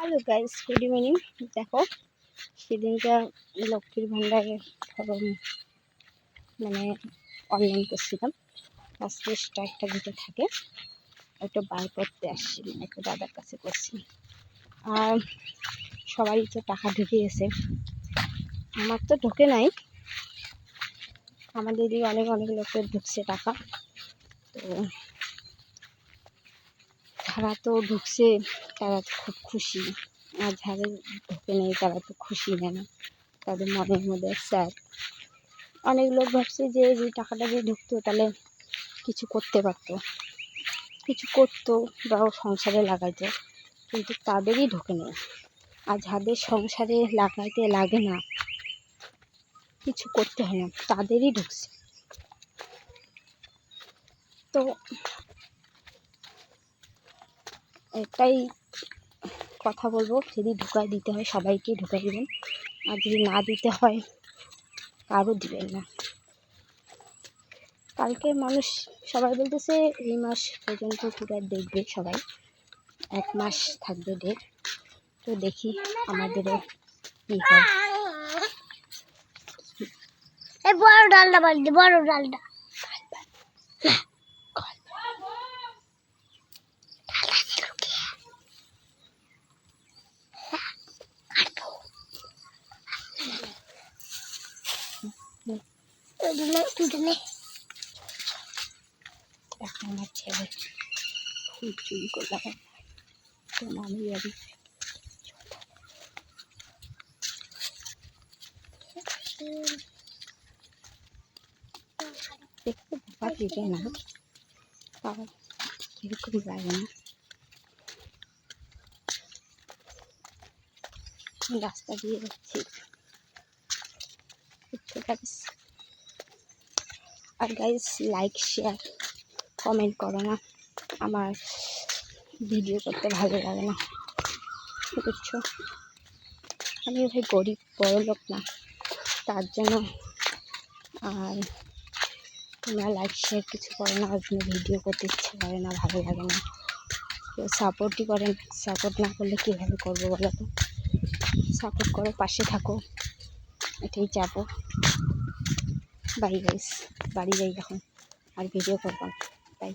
Hello guys, good evening. দেখো, সেদিনটা লক্ষ্মীর ভাণ্ডারের ফর্ম অনলাইন করছিলাম। আজকে স্টার্টটা দিতে থাকে, ওটা বার করতে আসছি, একটা দাদার কাছে করছি। আর সবারই তো টাকা ঢুকিয়েছে, আমার তো ঢোকে নাই। আমাদেরই অনেক লোকের ঢুকছে টাকা। তো যারা তো ঢুকছে তারা তো খুব খুশি, আর যারা ঢুকে নেই তারা তো খুশি না। তাদের মনের মধ্যে স্যার। অনেক লোক ভাবছে যে টাকাটা দিয়ে ঢুকতো তাহলে কিছু করতে পারতো, কিছু করতো বা সংসারে লাগাইতো, কিন্তু তাদেরই ঢোকে নেই। আর যাদের সংসারে লাগাইতে লাগে না, কিছু করতে হয় না, তাদেরই ঢুকছে। তো এটাই কথা বলবো, যদি ঢুকাই দিতে হয় সবাইকে ঢুকাই দেবেন, আর যদি না দিতে হয় কারও দিবেন না। কালকে মানুষ সবাই বলতেছে এই মাস পর্যন্ত পুরো দেখবে, সবাই 1 মাস থাকবে ডেট। তো দেখি আমাদেরও কি হয়। বড় ডালটা বাড়ি, বড় ডালটা আমার ছেলে ফুল চুরি করলাম, তো আমি বাড়ি দেখতে বোকা দিবে না, তাও এরকম লাগে না। রাস্তা দিয়ে যাচ্ছি, আর গাইস লাইক শেয়ার কমেন্ট করো না, আমার ভিডিও করতে ভালো লাগে না, বুঝছো? আমি ভাই গরিব, বড় লোক না, তার জন্য। আর তোমরা লাইক শেয়ার কিছু করো না, ওই জন্য ভিডিও করতে ইচ্ছে করে না, ভালো লাগে না। কেউ সাপোর্টই করেন, সাপোর্ট না করলে কীভাবে করবো বলো তো? সাপোর্ট করো, পাশে থাকো, এটাই চাবো। বাই গাইস, বাড়ি যাই এখন, আর ভিডিও করবো না, বাই।